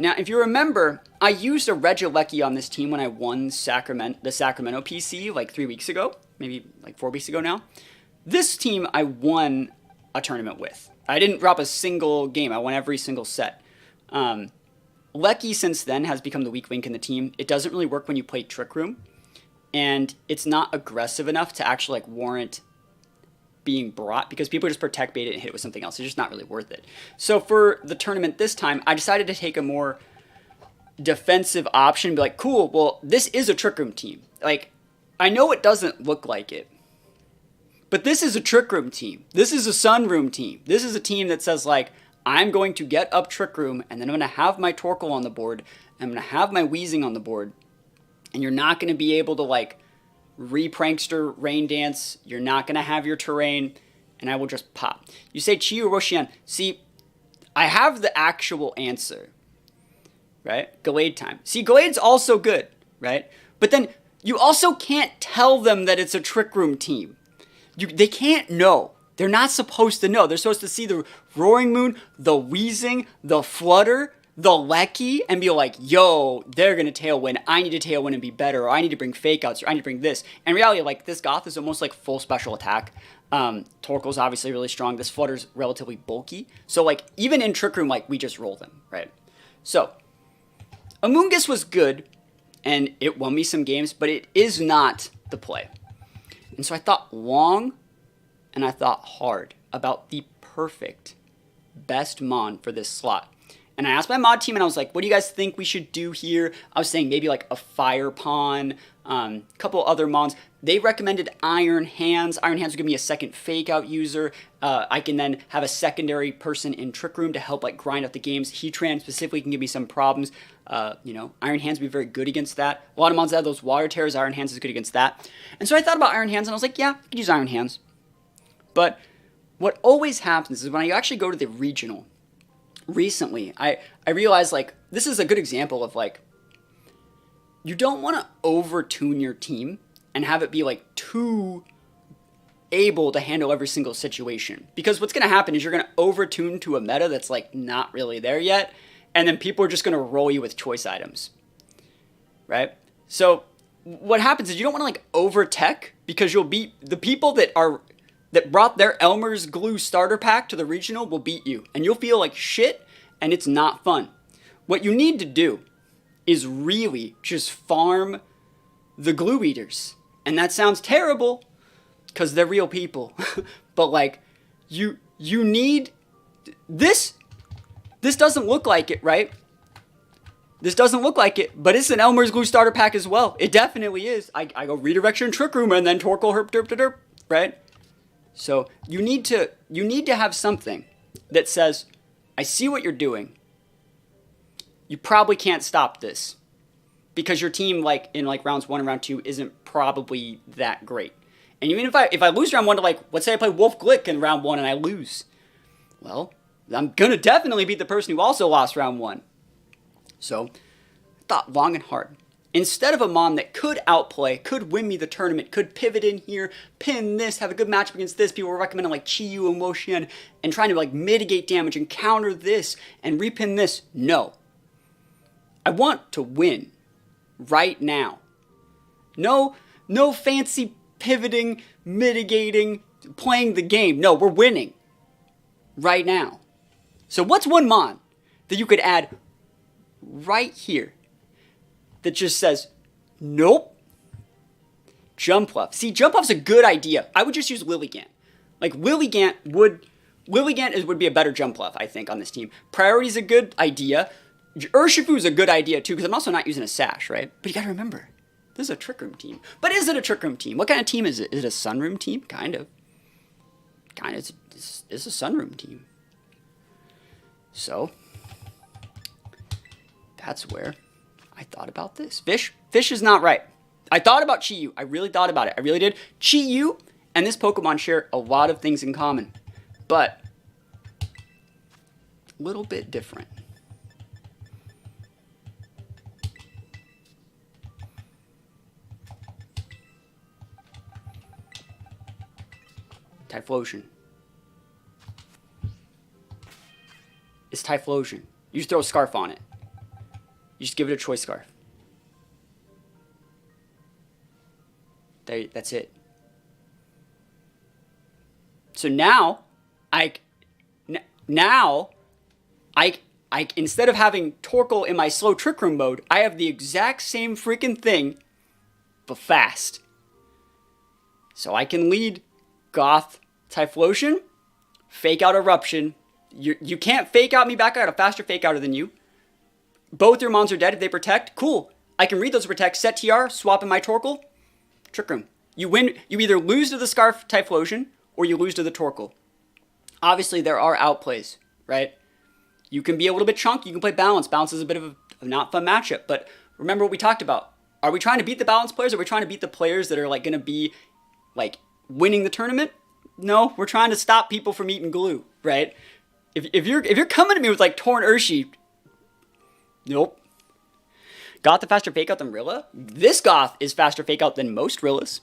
Now, if you remember, I used a Regieleki on this team when I won the Sacramento PC like 3 weeks ago, maybe like 4 weeks ago now. This team I won a tournament with. I didn't drop a single game. I won every single set. Lecky since then has become the weak link in the team. It doesn't really work when you play Trick Room, and it's not aggressive enough to actually like warrant being brought because people just protect bait it and hit it with something else. It's just not really worth it. So for the tournament this time, I decided to take a more defensive option and be like, cool, well, this is a Trick Room team. Like, I know it doesn't look like it, but this is a Trick Room team. This is a Sun Room team. This is a team that says, like, I'm going to get up Trick Room, and then I'm going to have my Torkoal on the board, and I'm going to have my Weezing on the board, and you're not going to be able to, like, re-prankster Rain Dance. You're not going to have your terrain, and I will just pop. You say Chi or Roshian. See, I have the actual answer, right? Gallade time. See, Gallade's also good, right? But then you also can't tell them that it's a Trick Room team. They can't know. They're not supposed to know. They're supposed to see the Roaring Moon, the Weezing, the Flutter, the Lecky, and be like, yo, they're going to Tailwind. I need to Tailwind and be better, or I need to bring Fake Outs, or I need to bring this. In reality, like, this Goth is almost like full special attack. Torkoal's obviously really strong. This Flutter's relatively bulky. So, like, even in Trick Room, like, we just roll them, right? So, Amoonguss was good, and it won me some games, but it is not the play. And so I thought long, and I thought hard about the perfect best Mon for this slot. And I asked my mod team, and I was like, what do you guys think we should do here? I was saying maybe like a Fire Pawn, a couple other Mons. They recommended Iron Hands. Iron Hands would give me a second Fake Out user. I can then have a secondary person in Trick Room to help like grind up the games. Heatran specifically can give me some problems. Iron Hands would be very good against that. A lot of Mons that have those Water Tears. Iron Hands is good against that. And so I thought about Iron Hands, and I was like, yeah, I could use Iron Hands. But what always happens is when I actually go to the regional, recently, I realized, like, this is a good example of, like, you don't want to over-tune your team and have it be, like, too able to handle every single situation. Because what's going to happen is you're going to over-tune to a meta that's, like, not really there yet, and then people are just going to roll you with choice items. Right? So, what happens is you don't want to, like, over-tech, because you'll beat the people that brought their Elmer's Glue starter pack to the regional will beat you. And you'll feel like shit, and it's not fun. What you need to do is really just farm the Glue Eaters. And that sounds terrible, because they're real people. But, like, you need... This doesn't look like it, right? This doesn't look like it, but it's an Elmer's Glue starter pack as well. It definitely is. I go Redirection, Trick Room, and then Torkoal, Herp, Derp, Derp, right? So you need to have something that says, I see what you're doing. You probably can't stop this because your team, like in like rounds 1 and round 2, isn't probably that great. And even if I lose round 1 to, like, let's say I play Wolf Glick in round 1 and I lose, well, I'm gonna definitely beat the person who also lost round 1. So I thought long and hard. Instead of a Mon that could outplay, could win me the tournament, could pivot in here, pin this, have a good matchup against this, people were recommending like Chi-Yu and Wo-Xian, and trying to like mitigate damage and counter this and repin this. No. I want to win right now. No fancy pivoting, mitigating, playing the game. No, we're winning right now. So what's one Mon that you could add right here that just says, nope, Jumpluff. See, Jumpluff's a good idea. I would just use Lilligant. Like, Lilligant would be a better Jumpluff, I think, on this team. Priority's a good idea. Urshifu's a good idea, too, because I'm also not using a Sash, right? But you gotta remember, this is a Trick Room team. But is it a Trick Room team? What kind of team is it? Is it a Sunroom team? Kind of. It's a Sunroom team. So, that's where I thought about this. Fish is not right. I thought about Chi-Yu. I really thought about it. I really did. Chi-Yu and this Pokemon share a lot of things in common, but a little bit different. Typhlosion. It's Typhlosion. You just throw a Scarf on it. You just give it a Choice Scarf. That's it. So now, instead of having Torkoal in my slow Trick Room mode, I have the exact same freaking thing, but fast. So I can lead Goth Typhlosion, fake out Eruption. You can't fake out me back. I got a faster fake outer than you. Both your mons are dead if they protect. Cool. I can read those protect, set TR, swap in my Torkoal. Trick Room. You win. You either lose to the Scarf Typhlosion or you lose to the Torkoal. Obviously, there are outplays, right? You can be a little bit chunky. You can play balance. Balance is a bit of a not fun matchup. But remember what we talked about. Are we trying to beat the balance players? Or are we trying to beat the players that are like going to be like winning the tournament? No, we're trying to stop people from eating glue, right? If you're coming at me with like Torn Urshi, nope. Goth the faster fake out than Rilla? This Goth is faster fake out than most Rillas.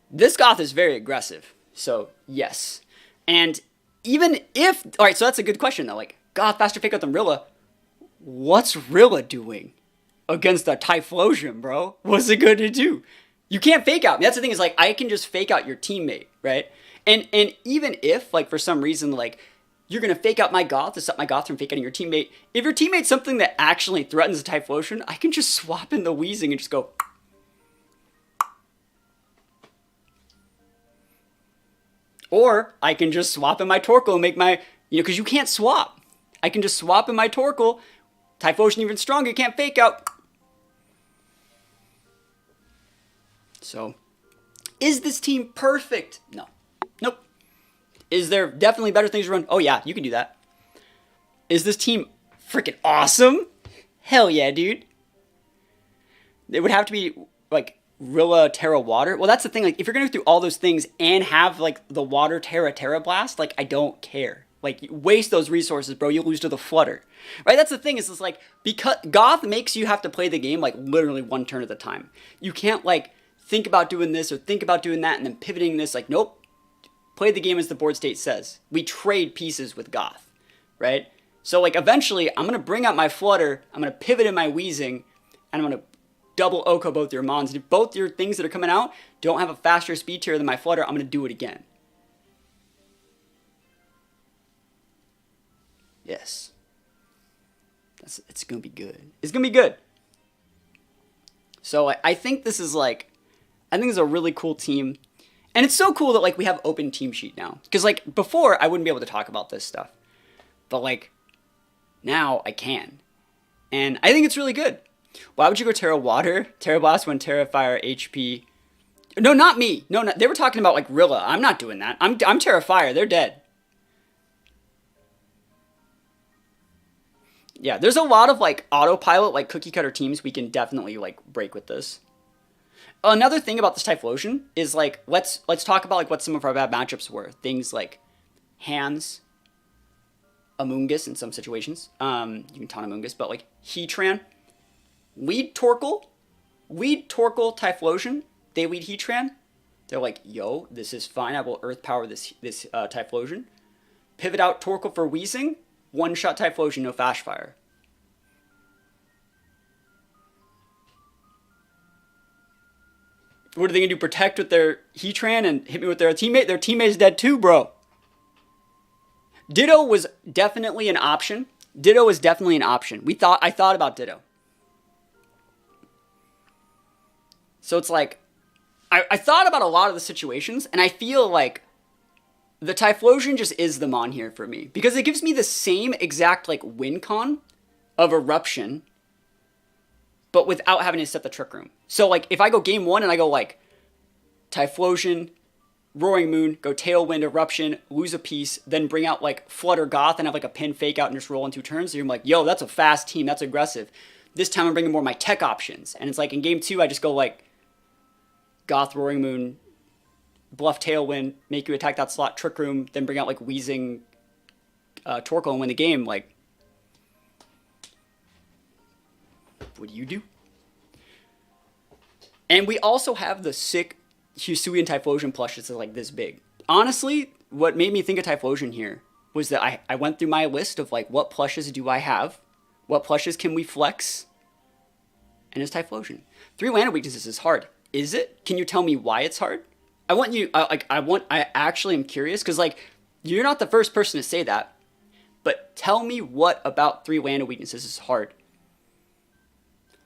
This Goth is very aggressive. So, yes. And even if... Alright, so that's a good question, though. Like, Goth faster fake out than Rilla. What's Rilla doing against a Typhlosion, bro? What's it going to do? You can't fake out. That's the thing is, like, I can just fake out your teammate, right? And even if, like, for some reason, like, you're going to fake out my Goth to stop my Goth from fake outing your teammate. If your teammate's something that actually threatens a Typhlosion, I can just swap in the Wheezing and just go... Or I can just swap in my Torkoal and make my... because you can't swap. I can just swap in my Torkoal. Typhlosion even stronger, you can't fake out. So, is this team perfect? No. Nope. Is there definitely better things to run? Oh yeah, you can do that. Is this team freaking awesome? Hell yeah, dude. It would have to be, like, Rilla, Terra, Water. Well, that's the thing. Like, if you're going to do all those things and have, like, the Water, Terra Blast, like, I don't care. Like, you waste those resources, bro. You'll lose to the Flutter. Right? That's the thing. Is it's like, because Goth makes you have to play the game, like, literally one turn at a time. You can't, like, think about doing this or think about doing that and then pivoting this. Like, nope. Play the game as the board state says. We trade pieces with Goth. Right? So, like, eventually, I'm going to bring out my Flutter. I'm going to pivot in my Wheezing. And I'm going to double Oko both your mons. And if both your things that are coming out don't have a faster speed tier than my Flutter, I'm going to do it again. Yes. It's going to be good. It's going to be good. So I think this is like, I think it's a really cool team. And it's so cool that like we have open team sheet now. Because like before I wouldn't be able to talk about this stuff. But like now I can. And I think it's really good. Why would you go Terra Water? Terra Blast when Terra Fire HP. No, not me. No, they were talking about like Rilla. I'm not doing that. I'm Terra Fire. They're dead. Yeah, there's a lot of like autopilot, like cookie cutter teams we can definitely like break with this. Another thing about this Typhlosion is like let's talk about like what some of our bad matchups were. Things like Hands, Amoonguss in some situations. You can taunt Amoonguss, but like Heatran. Lead Torkoal, Typhlosion. They lead Heatran. They're like, yo, this is fine. I will Earth Power this Typhlosion. Pivot out Torkoal for Wheezing. One-shot Typhlosion, no Fast Fire. What are they going to do? Protect with their Heatran and hit me with their teammate? Their teammate's dead too, bro. Ditto was definitely an option. I thought about Ditto. So it's like, I thought about a lot of the situations, and I feel like the Typhlosion just is the mon here for me. Because it gives me the same exact, like, win con of Eruption, but without having to set the Trick Room. So, like, if I go game 1 and I go, like, Typhlosion, Roaring Moon, go Tailwind, Eruption, lose a piece, then bring out, like, Flutter Goth and have, like, a pin fake out and just roll in 2 turns, so you're like, yo, that's a fast team, that's aggressive. This time I'm bringing more of my tech options. And it's like, in game 2, I just go, like, Goth, Roaring Moon, Bluff Tailwind, make you attack that slot, Trick Room, then bring out like Wheezing, Torkoal and win the game. Like, what do you do? And we also have the sick Hisuian Typhlosion plushes that's like this big. Honestly, what made me think of Typhlosion here was that I went through my list of like what plushes do I have What plushes can we flex? And it's Typhlosion. 3 Lando weaknesses is hard. Is it? Can you tell me why it's hard? I actually am curious, because, like, you're not the first person to say that. But tell me what about 3 Lando weaknesses is hard.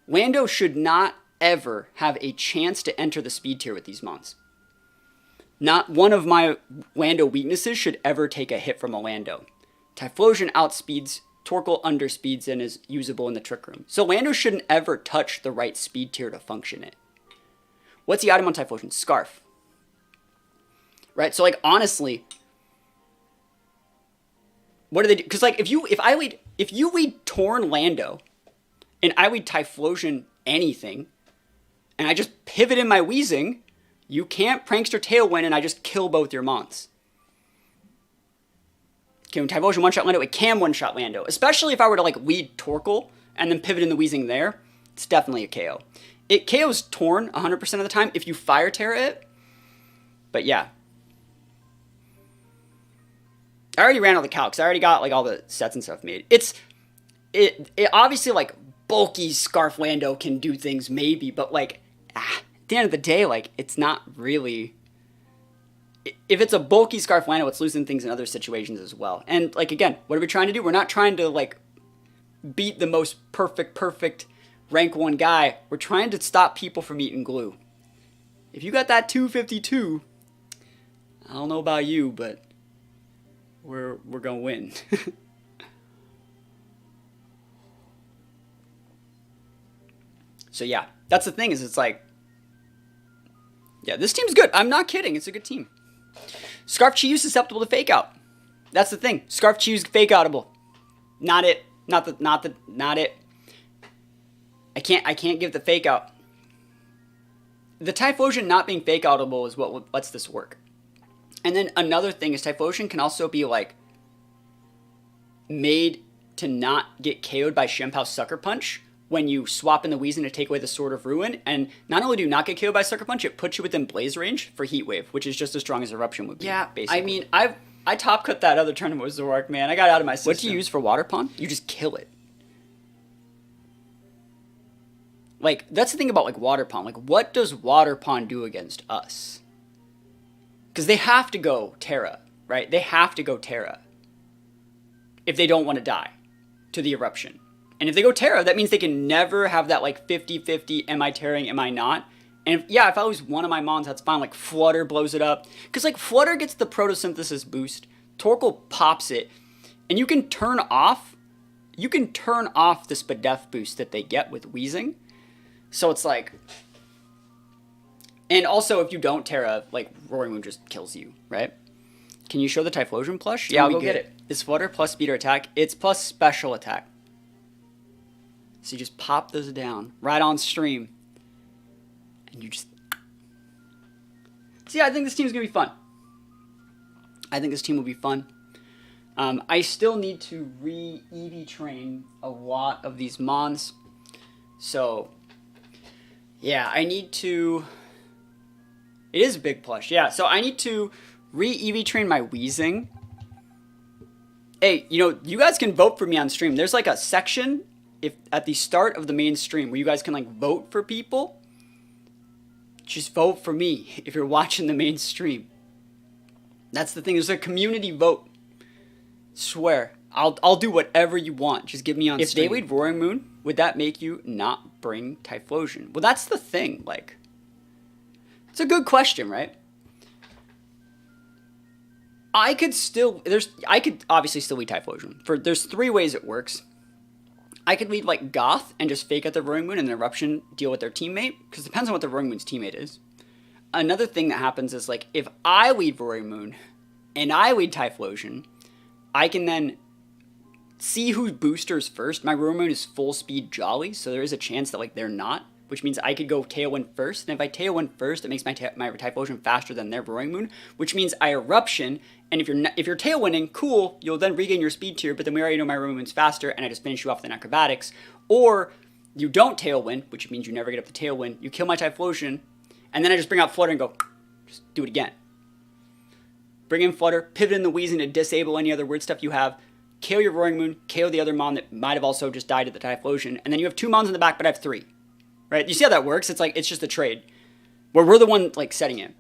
Lando should not ever have a chance to enter the speed tier with these mons. Not one of my Lando weaknesses should ever take a hit from a Lando. Typhlosion outspeeds, Torkoal underspeeds, and is usable in the Trick Room. So Lando shouldn't ever touch the right speed tier to function it. What's the item on Typhlosion? Scarf. Right? So, like, honestly, what do they do? Because, like, if you lead Torn Lando, and I lead Typhlosion anything, and I just pivot in my Weezing, you can't Prankster Tailwind, and I just kill both your mons. Can Typhlosion one-shot Lando? It can one-shot Lando. Especially if I were to, like, lead Torkoal, and then pivot in the Weezing there. It's definitely a KO. It KOs Torn 100% of the time if you Fire Terra it. But, yeah. I already ran all the calcs. I already got, like, all the sets and stuff made. It obviously, like, bulky Scarf Lando can do things maybe, but, like, at the end of the day, like, it's not really... If it's a bulky Scarf Lando, it's losing things in other situations as well. And, like, again, what are we trying to do? We're not trying to, like, beat the most perfect rank 1 guy. We're trying to stop people from eating glue. If you got that 252, I don't know about you, but we're gonna win. So yeah, that's the thing, is it's like, yeah, this team's good. I'm not kidding. It's a good team. Scarf Chi-Yu susceptible to fake out. That's the thing. Scarf Chi-Yu's fake outable. Not it. Not it. I can't give the fake out. The Typhlosion not being fake outable is what lets this work. And then another thing is Typhlosion can also be, like, made to not get KO'd by Shempow Sucker Punch when you swap in the Weezing to take away the Sword of Ruin. And not only do you not get KO'd by Sucker Punch, it puts you within Blaze range for Heat Wave, which is just as strong as Eruption would be. Yeah, basically. I mean, I top cut that other tournament with Zoroark, man. I got out of my system. What do you use for Water Pond? You just kill it. Like, that's the thing about, like, Water Pond. Like, what does Water Pond do against us? Because they have to go Terra, right? They have to go Terra if they don't want to die to the Eruption. And if they go Terra, that means they can never have that, like, 50-50, am I Terraing, am I not? And if I lose one of my mons, that's fine. Like, Flutter blows it up. Because, like, Flutter gets the Photosynthesis boost. Torkoal pops it. And you can turn off the Spadef boost that they get with Weezing. So it's like... And also, if you don't Terra, like, Roaring Moon just kills you, right? Can you show the Typhlosion plush? Yeah, I'll go get it. It's Flutter plus speed or attack. It's plus special attack. So you just pop those down right on stream. And you just... So yeah, I think this team's going to be fun. I think this team will be fun. I still need to re-EV train a lot of these mons. So, yeah, I need to... It is a big plush, yeah. So I need to re-EV train my Weezing. Hey, you know, you guys can vote for me on stream. There's like a section at the start of the main stream where you guys can, like, vote for people. Just vote for me if you're watching the main stream. That's the thing. There's a community vote. Swear. I'll do whatever you want. Just give me on stream. If they lead Roaring Moon, would that make you not bring Typhlosion? Well, that's the thing. Like, it's a good question, right? I could obviously still lead Typhlosion. There's 3 ways it works. I could lead, like, Goth and just fake out the Roaring Moon and then Eruption deal with their teammate, because it depends on what the Roaring Moon's teammate is. Another thing that happens is, like, if I lead Roaring Moon and I lead Typhlosion, I can then see who boosters first. My Roaring Moon is full speed Jolly, so there is a chance that, like, they're not, which means I could go Tailwind first. And if I Tailwind first, it makes my Typhlosion faster than their Roaring Moon, which means I Eruption. And if you're Tailwinding, cool, you'll then regain your speed tier, but then we already know my Roaring Moon's faster, and I just finish you off with an Acrobatics. Or you don't Tailwind, which means you never get up to Tailwind. You kill my Typhlosion, and then I just bring out Flutter and go, just do it again. Bring in Flutter, pivot in the Weezing to disable any other weird stuff you have, KO your Roaring Moon, KO the other Mon that might have also just died at the Typhlosion, and then you have 2 Mons in the back, but I have 3. Right? You see how that works? It's like, it's just a trade. Where we're the one, like, setting it.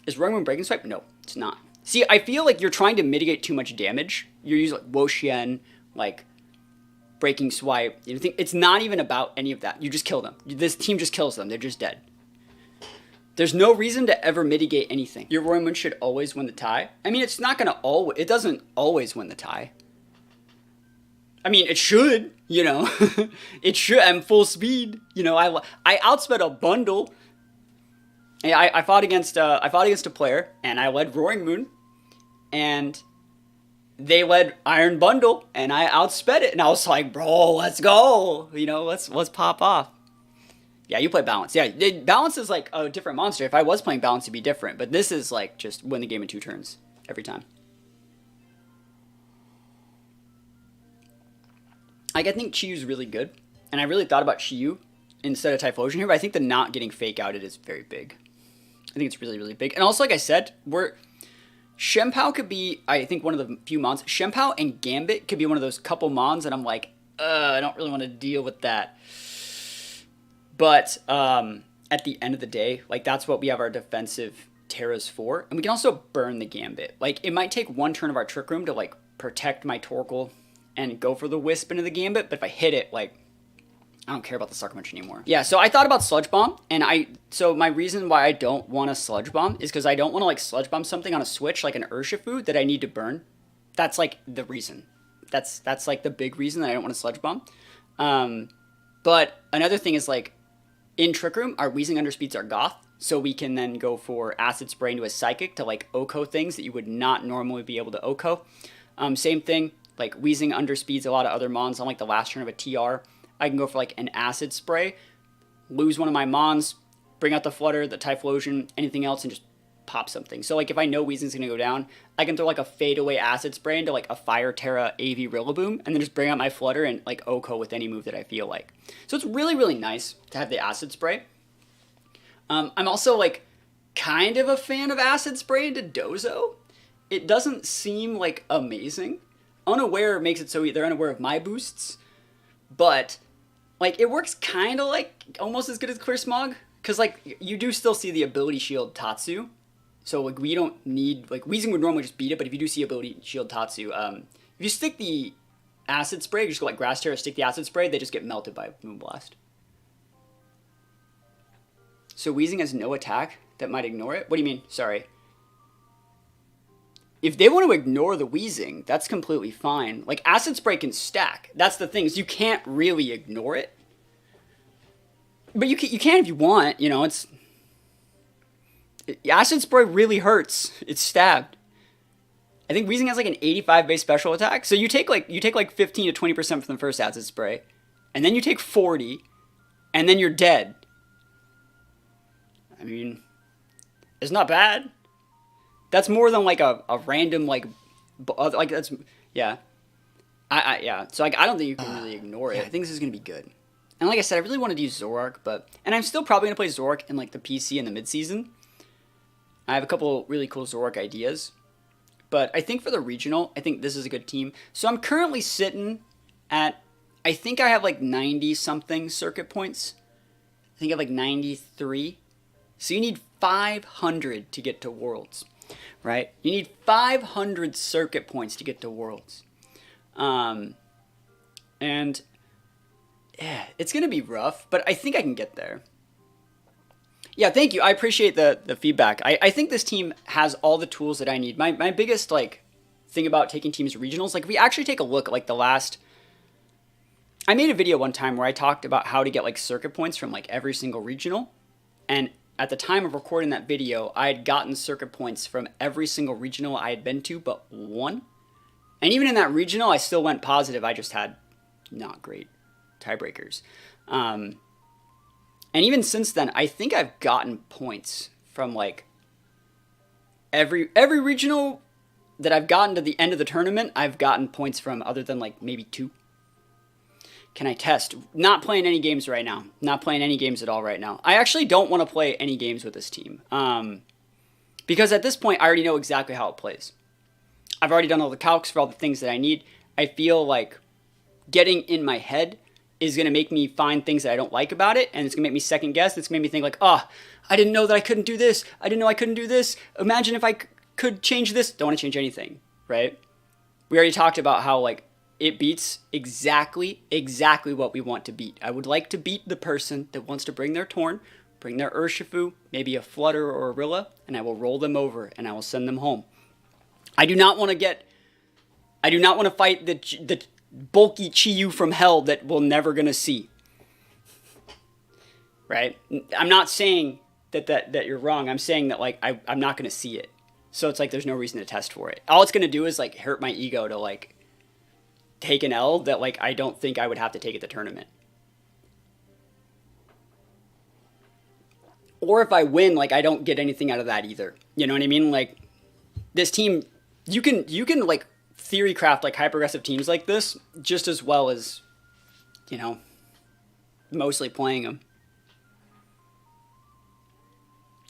Is Roaring Moon Breaking Swipe? No, it's not. See, I feel like you're trying to mitigate too much damage. You're using, like, Wo-Chien, like, Breaking Swipe. You think it's not even about any of that. You just kill them. This team just kills them. They're just dead. There's no reason to ever mitigate anything. Your Roaring Moon should always win the tie. I mean, it's not going to always... It doesn't always win the tie. I mean, it should, you know. It should. I'm full speed. You know, I outsped a bundle. I fought against a player, and I led Roaring Moon, and they led Iron Bundle, and I outsped it, and I was like, bro, let's go. You know, let's pop off. Yeah, you play Balance. Yeah, Balance is like a different monster. If I was playing Balance, it'd be different. But this is like just win the game in 2 turns every time. Like, I think Chiyu's really good. And I really thought about Chiyu instead of Typhlosion here. But I think the not getting fake outed is very big. I think it's really, really big. And also, like I said, Shenpao could be, I think, one of the few mons. Shenpao and Gambit could be one of those couple mons. And I'm like, I don't really want to deal with that. But at the end of the day, like, that's what we have our defensive Terras for. And we can also burn the Gambit. Like, it might take 1 turn of our Trick Room to, like, protect my Torkoal and go for the Wisp into the Gambit. But if I hit it, like, I don't care about the Sucker Punch anymore. Yeah, so I thought about Sludge Bomb. And so my reason why I don't want a Sludge Bomb is because I don't want to, like, Sludge Bomb something on a switch, like an Urshifu, that I need to burn. That's, like, the reason. That's like, the big reason that I don't want a Sludge Bomb. But another thing is, like, in Trick Room, our Wheezing underspeeds our Goth, so we can then go for Acid Spray into a Psychic to, like, Oko things that you would not normally be able to Oko. Same thing, like, Wheezing underspeeds a lot of other mons on, like, the last turn of a TR. I can go for, like, an Acid Spray, lose one of my mons, bring out the Flutter, the Typhlosion, anything else, and just pop something. So, like, if I know Wheezing's going to go down, I can throw, like, a fadeaway Acid Spray into, like, a Fire Terra AV Rillaboom, and then just bring out my Flutter and, like, Oko with any move that I feel like. So it's really, really nice to have the Acid Spray. I'm also, like, kind of a fan of Acid Spray into Dozo. It doesn't seem, like, amazing. Unaware makes it so they're unaware of my boosts, but, like, it works kind of, like, almost as good as Clear Smog, because, like, you do still see the ability shield Tatsu. So, like, we don't need, like, Wheezing would normally just beat it, but if you do see ability shield Tatsu, if you stick the Acid Spray, you just go like Grass Terra, stick the Acid Spray, they just get melted by Moonblast. So Wheezing has no attack that might ignore it? What do you mean? Sorry. If they want to ignore the Wheezing, that's completely fine. Like, Acid Spray can stack. That's the thing, is you can't really ignore it. But you can if you want, you know, it's... Acid Spray really hurts. It's stabbed. I think Wheezing has like an 85 base special attack. So you take like 15 to 20% from the first Acid Spray, and then you take 40, and then you're dead. I mean, it's not bad. That's more than like a random like that's yeah. Yeah. So like I don't think you can really ignore it. I think this is gonna be good. And like I said, I really wanted to use Zoroark, and I'm still probably gonna play Zoroark in like the PC in the mid-season. I have a couple really cool Zoroark ideas. But I think for the regional, I think this is a good team. So I'm currently sitting at, I think I have like 90-something circuit points. I think I have like 93. So you need 500 to get to Worlds, right? You need 500 circuit points to get to Worlds. And yeah, it's going to be rough, but I think I can get there. Yeah, thank you. I appreciate the feedback. I think this team has all the tools that I need. My biggest like thing about taking teams to regionals, like if we actually take a look at like the last... I made a video one time where I talked about how to get like circuit points from like every single regional. And at the time of recording that video, I had gotten circuit points from every single regional I had been to but one. And even in that regional, I still went positive. I just had not great tiebreakers. And even since then, I think I've gotten points from like every regional that I've gotten to the end of the tournament, I've gotten points from other than like maybe 2. Can I test? Not playing any games right now. Not playing any games at all right now. I actually don't want to play any games with this team. Because at this point, I already know exactly how it plays. I've already done all the calcs for all the things that I need. I feel like getting in my head is going to make me find things that I don't like about it, and it's going to make me second guess. It's going to make me think like, oh, I didn't know that I couldn't do this. I didn't know I couldn't do this. Imagine if I could change this. Don't want to change anything, right? We already talked about how like it beats exactly what we want to beat. I would like to beat the person that wants to bring their Torn, bring their Urshifu, maybe a Flutter or a Rilla, and I will roll them over and I will send them home. I do not want to fight the bulky Chi-Yu from hell that we're never going to see. Right? I'm not saying that you're wrong. I'm saying that like I'm not going to see it. So it's like there's no reason to test for it. All it's going to do is like hurt my ego to like take an L that like I don't think I would have to take at the tournament. Or if I win, like I don't get anything out of that either. You know what I mean? Like this team, you can like theory craft like hyper-aggressive teams like this just as well as, you know, mostly playing them.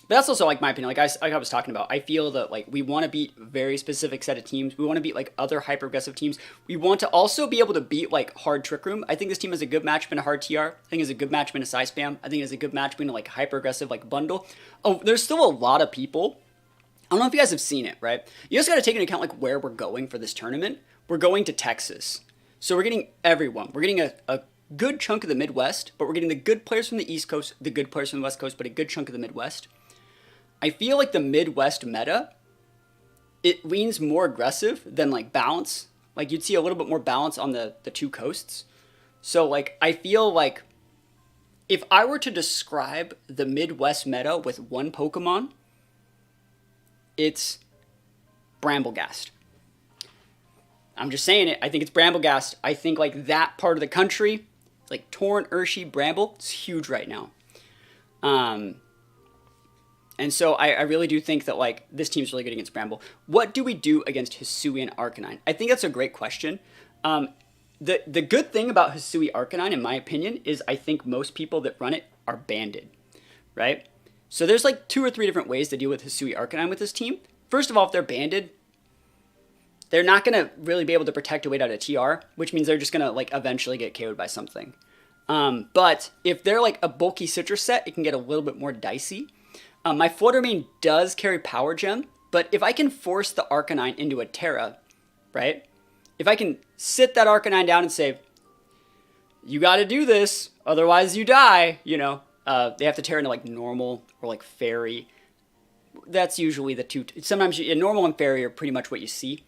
But that's also like my opinion. Like I was talking about, I feel that like we want to beat a very specific set of teams. We want to beat like other hyper-aggressive teams. We want to also be able to beat like hard Trick Room. I think this team has a good matchup in a hard TR. I think it's a good matchup in a Psy Spam. I think it's a good matchup in a like hyper-aggressive like bundle. Oh, there's still a lot of people. I don't know if you guys have seen it, right? You just got to take into account like where we're going for this tournament. We're going to Texas. So we're getting everyone. We're getting a good chunk of the Midwest, but we're getting the good players from the East Coast, the good players from the West Coast, but a good chunk of the Midwest. I feel like the Midwest meta, it leans more aggressive than like balance. Like you'd see a little bit more balance on the two coasts. So like I feel like if I were to describe the Midwest meta with one Pokemon, it's Bramblegast. I'm just saying it. I think it's Bramblegast. I think like that part of the country, like Torn, Urshi, Bramble, it's huge right now. And so I really do think that like this team's really good against Bramble. What do we do against Hisuian Arcanine? I think that's a great question. The good thing about Hisui Arcanine, in my opinion, is I think most people that run it are banded, right? So there's like 2 or 3 different ways to deal with Hisui Arcanine with this team. First of all, if they're banded, they're not going to really be able to protect a weight out of TR, which means they're just going to like eventually get KO'd by something. But if they're like a bulky citrus set, it can get a little bit more dicey. My Flutter Mane does carry Power Gem, but if I can force the Arcanine into a Terra, right? If I can sit that Arcanine down and say, you got to do this, otherwise you die, you know. They have to Terra into like normal or like fairy. That's usually the two. Sometimes normal and fairy are pretty much what you see.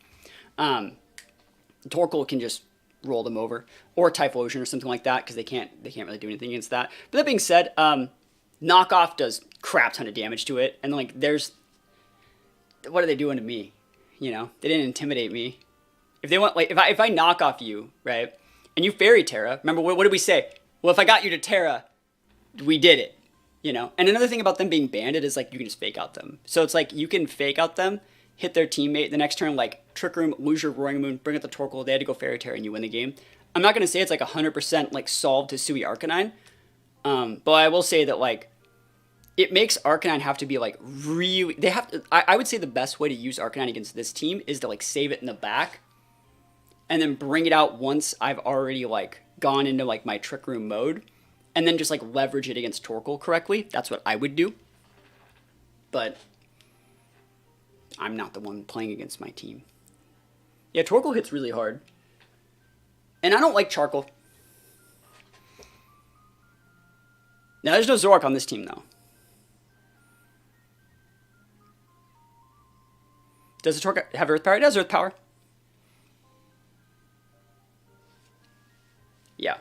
Torkoal can just roll them over, or Typhlosion or something like that, because they can't really do anything against that. But that being said, Knockoff does crap ton of damage to it, and like what are they doing to me? You know, they didn't intimidate me. If they want, like, if I knock off you, right, and you fairy Terra, remember what did we say? Well, if I got you to Terra, we did it, you know. And another thing about them being banded is like you can just fake out them. So it's like you can fake out them, hit their teammate the next turn, like Trick Room, lose your Roaring Moon, bring out the Torkoal, they had to go fairy Terra, and you win the game. I'm not gonna say it's like 100% like solved Hisui Arcanine, but I will say that like it makes Arcanine have to be like really. They have to. I would say the best way to use Arcanine against this team is to like save it in the back, and then bring it out once I've already like gone into like my Trick Room mode, and then just like leverage it against Torkoal correctly. That's what I would do. But I'm not the one playing against my team. Yeah, Torkoal hits really hard, and I don't like Charcoal. Now there's no Zoroark on this team though. Does the Torkoal have Earth Power? It has Earth Power. Yeah.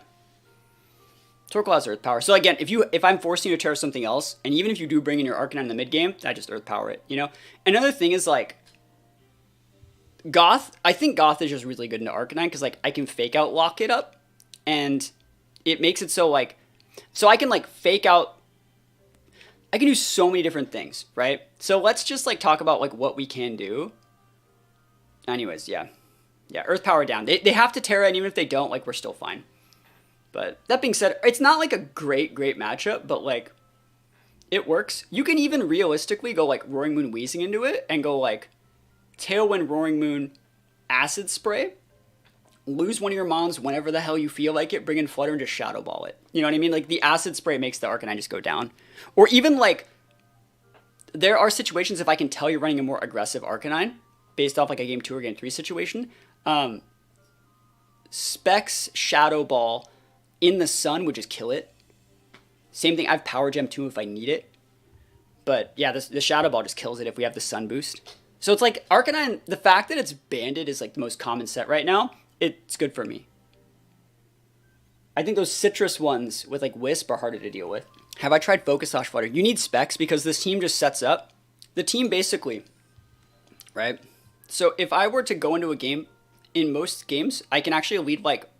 Torkoal has Earth Power. So again, if I'm forcing you to Terra something else, and even if you do bring in your Arcanine in the mid game, I just Earth Power it, you know? Another thing is like Goth. I think Goth is just really good into Arcanine because like I can fake out lock it up, and it makes it so like I can like fake out. I can do so many different things, right? So let's just like talk about like what we can do. Anyways, yeah. Earth Power down. They have to Terra, and even if they don't, like we're still fine. But that being said, it's not like a great matchup, but like it works. You can even realistically go like Roaring Moon Wheezing into it and go like Tailwind Roaring Moon Acid Spray, lose one of your mons whenever the hell you feel like it, bring in Flutter and just Shadow Ball it. You know what I mean? Like, the Acid Spray makes the Arcanine just go down. Or even, like, there are situations if I can tell you're running a more aggressive Arcanine, based off, like, a Game 2 or Game 3 situation, Specs Shadow Ball in the sun would just kill it. Same thing, I have Power Gem too if I need it. But, yeah, the Shadow Ball just kills it if we have the sun boost. So it's like, Arcanine, the fact that it's banded is, like, the most common set right now. It's good for me. I think those citrus ones with like Wisp are harder to deal with. Have I tried Focus Sash Flutter? You need specs because this team just sets up. The team basically, right? So if I were to go into a game, in most games, I can actually lead like,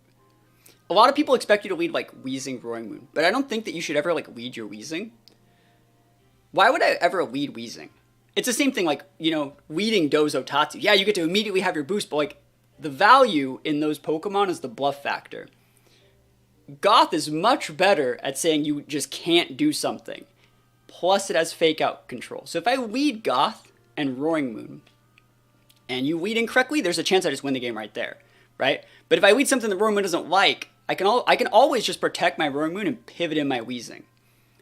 a lot of people expect you to lead like Wheezing, Roaring Moon, but I don't think that you should ever like lead your Wheezing. Why would I ever lead Wheezing? It's the same thing like, you know, leading Dozo Tatsu. Yeah, you get to immediately have your boost, but like, the value in those Pokemon is the bluff factor. Goth is much better at saying you just can't do something. Plus it has fake out control. So if I lead Goth and Roaring Moon, and you lead incorrectly, there's a chance I just win the game right there, right? But if I lead something the Roaring Moon doesn't like, I can always just protect my Roaring Moon and pivot in my Wheezing.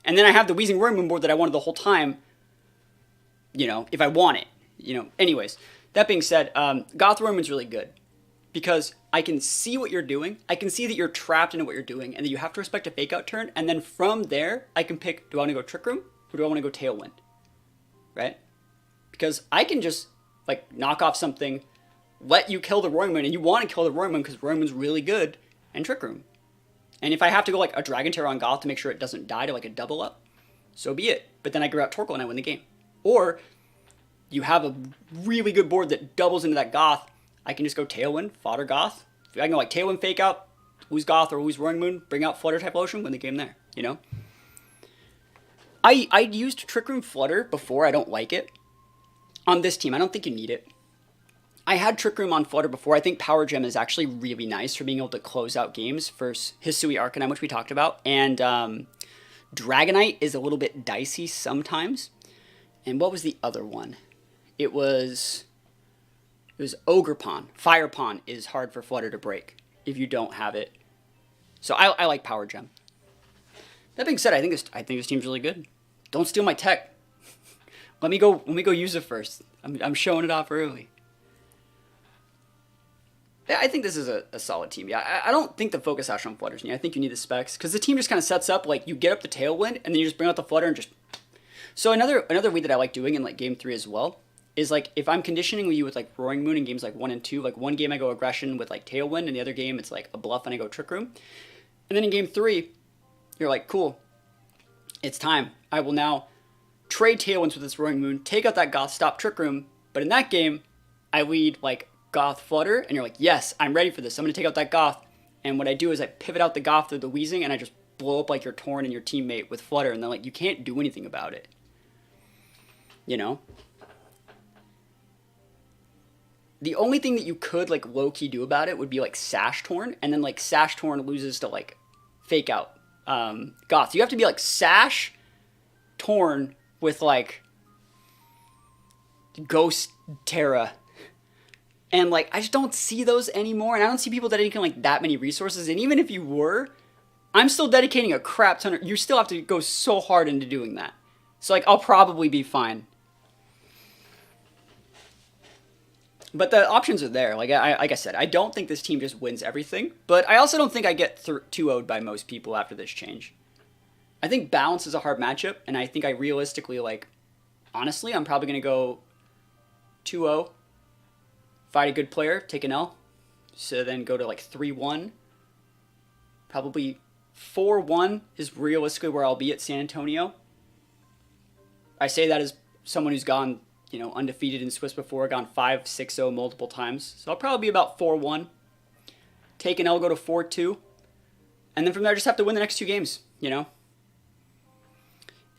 And then I have the Wheezing Roaring Moon board that I wanted the whole time, you know, if I want it. You know, anyways, that being said, Goth Roaring Moon's really good. Because I can see what you're doing, I can see that you're trapped into what you're doing, and that you have to respect a fake out turn, and then from there, I can pick, do I want to go Trick Room, or do I want to go Tailwind? Right? Because I can just, like, knock off something, let you kill the Roaring Moon, and you want to kill the Roaring Moon because Roaring Moon's really good, and Trick Room. And if I have to go, like, a Dragon Terror on Goth to make sure it doesn't die to, like, a double up, so be it. But then I grab out Torkoal and I win the game. Or, you have a really good board that doubles into that Goth, I can just go Tailwind, fodder Goth. I can go like Tailwind, fake out, lose Goth or lose Roaring Moon, bring out Flutter Typhlosion, win the game there, you know? I used Trick Room Flutter before, I don't like it. On this team, I don't think you need it. I had Trick Room on Flutter before. I think Power Gem is actually really nice for being able to close out games for Hisui Arcanine, which we talked about. And Dragonite is a little bit dicey sometimes. And what was the other one? It was Ogerpon. Firepon is hard for Flutter to break if you don't have it. So I like Power Gem. That being said, I think this team's really good. Don't steal my tech. Let me go use it first. I'm showing it off early. Yeah, I think this is a solid team. Yeah, I don't think the Focus Sash on Flutter's neat. I think you need the specs because the team just kind of sets up like you get up the Tailwind and then you just bring out the Flutter and just. So another way that I like doing in like Game 3 as well is like if I'm conditioning you with like Roaring Moon in games like 1 and 2, like one game I go Aggression with like Tailwind, and the other game it's like a bluff and I go Trick Room. And then in Game 3, you're like, cool, it's time. I will now trade Tailwinds with this Roaring Moon, take out that Goth, stop Trick Room. But in that game, I lead like Goth Flutter, and you're like, yes, I'm ready for this. I'm going to take out that Goth. And what I do is I pivot out the Goth through the Wheezing, and I just blow up like your Torn and your teammate with Flutter, and then like you can't do anything about it. You know? The only thing that you could, like, low-key do about it would be, like, Sash Torn, and then, like, Sash Torn loses to, like, fake out Goth. You have to be, like, Sash Torn with, like, Ghost Terra. And, like, I just don't see those anymore, and I don't see people dedicating, like, that many resources, and even if you were, I'm still dedicating a crap ton of, you still have to go so hard into doing that. So, like, I'll probably be fine. But the options are there. Like I said, I don't think this team just wins everything. But I also don't think I get 2-0'd by most people after this change. I think balance is a hard matchup. And I think I realistically, like, honestly, I'm probably going to go 2-0. Fight a good player, take an L. So then go to, like, 3-1. Probably 4-1 is realistically where I'll be at San Antonio. I say that as someone who's gone, you know, undefeated in Swiss before, gone 5-6-0 multiple times. So I'll probably be about 4-1. Take an L, go to 4-2. And then from there, just have to win the next 2 games, you know?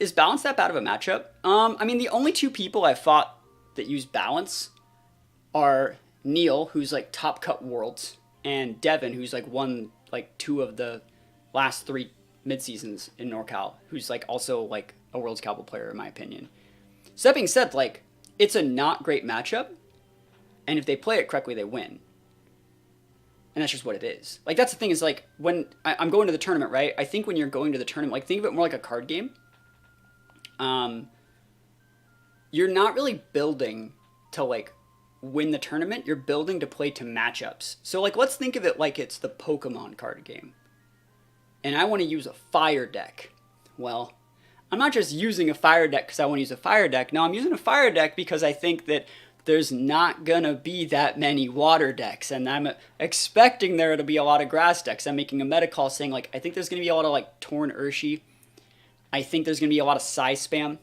Is balance that bad of a matchup? I mean, the only 2 people I've fought that use balance are Neil, who's like top cut worlds, and Devin, who's like won like 2 of the last 3 mid-seasons in NorCal, who's like also like a Worlds Cowboy player in my opinion. So that being said, like, it's a not great matchup, And if they play it correctly, they win. And that's just what it is. Like, that's the thing is, like, when I'm going to the tournament, right? I think when you're going to the tournament, like, think of it more like a card game. You're not really building to, like, win the tournament. You're building to play to matchups. So, like, let's think of it like it's the Pokemon card game. And I want to use a fire deck. Well, I'm not just using a fire deck because I want to use a fire deck. No, I'm using a fire deck because I think that there's not going to be that many water decks. And I'm expecting there to be a lot of grass decks. I'm making a meta call saying, like, I think there's going to be a lot of, like, Torn Urshi. I think there's going to be a lot of Psy Spam.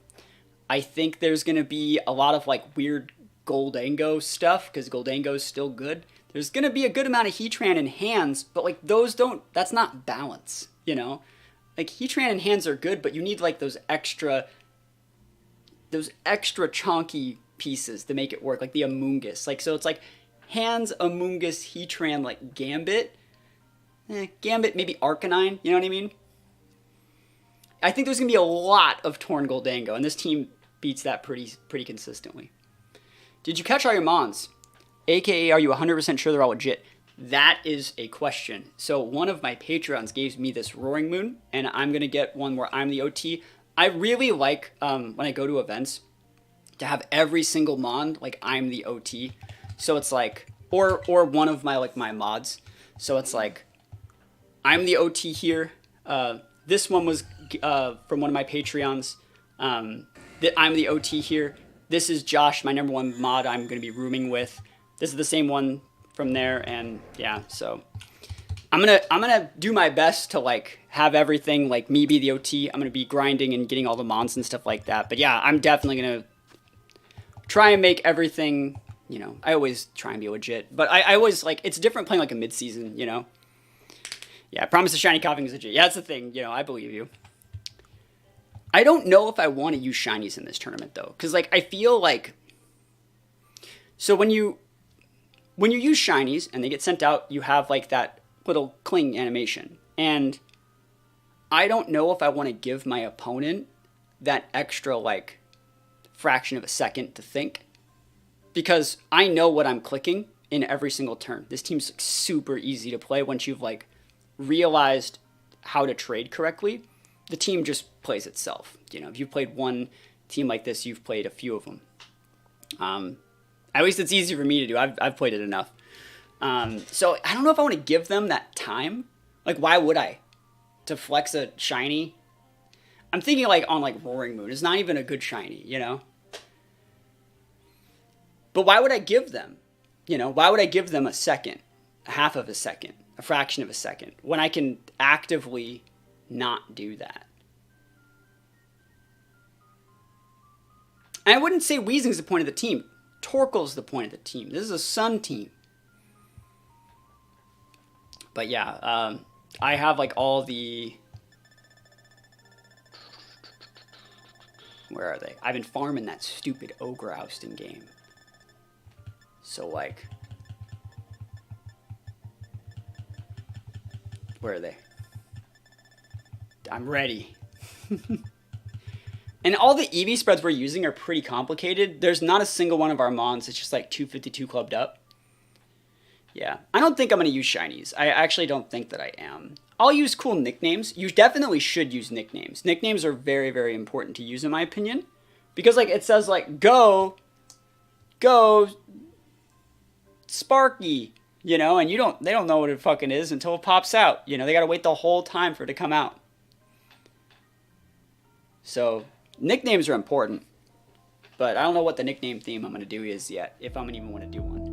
I think there's going to be a lot of, like, weird Goldango stuff, because Goldango's still good. There's going to be a good amount of Heatran in hands, but, like, those don't, that's not balance, you know? Like, Heatran in hands are good, but you need, like, those extra chonky pieces to make it work, like the Amoonguss. Like, so it's like hands, Amoonguss, Heatran, like Gambit. Gambit, maybe Arcanine, you know what I mean? I think there's going to be a lot of Torn Goldango, and this team beats that pretty consistently. Did you catch all your Mons? AKA, are you 100% sure they're all legit? That is a question. So one of my Patreons gave me this Roaring Moon, and I'm going to get one where I'm the OT. I really like, when I go to events, to have every single Mon, like, I'm the OT. So it's like, or one of my, like, my mods. So it's like, I'm the OT here. This one was from one of my Patreons. I'm the OT here. This is Josh, my number one mod I'm going to be rooming with. This is the same one from there, and yeah, so I'm gonna do my best to, like, have everything, like, me be the OT. I'm gonna be grinding and getting all the Mons and stuff like that. But yeah, I'm definitely gonna try and make everything, you know, I always try and be legit, but I always, like, it's different playing, like, a mid-season, you know? Yeah, I promise the shiny coughing is legit. Yeah, that's the thing, you know, I believe you. I don't know if I want to use shinies in this tournament, though, because, like, I feel like, so when you use shinies and they get sent out, you have, like, that little cling animation, and I don't know if I want to give my opponent that extra, like, fraction of a second to think, because I know what I'm clicking in every single turn. This team's, like, super easy to play once you've, like, realized how to trade correctly. The team just plays itself. You know, if you've played one team like this, you've played a few of them. At least it's easy for me to do. I've played it enough. So I don't know if I want to give them that time. Like, why would I? To flex a shiny? I'm thinking, like, on, like, Roaring Moon. It's not even a good shiny, you know? But why would I give them? You know, why would I give them a second, a half of a second, a fraction of a second, when I can actively not do that? And I wouldn't say Weezing's the point of the team. Torkoal's the point of the team. This is a Sun team. But yeah, I have, like, all the... Where are they? I've been farming that stupid Ogre ousting game. So, like... Where are they? I'm ready. And all the EV spreads we're using are pretty complicated. There's not a single one of our Mons that's just, like, 252 clubbed up. Yeah. I don't think I'm going to use shinies. I actually don't think that I am. I'll use cool nicknames. You definitely should use nicknames. Nicknames are very, very important to use, in my opinion. Because, like, it says, like, go, Sparky, you know, and they don't know what it fucking is until it pops out. You know, they got to wait the whole time for it to come out. So, nicknames are important. But I don't know what the nickname theme I'm going to do is yet, if I'm going to even want to do one.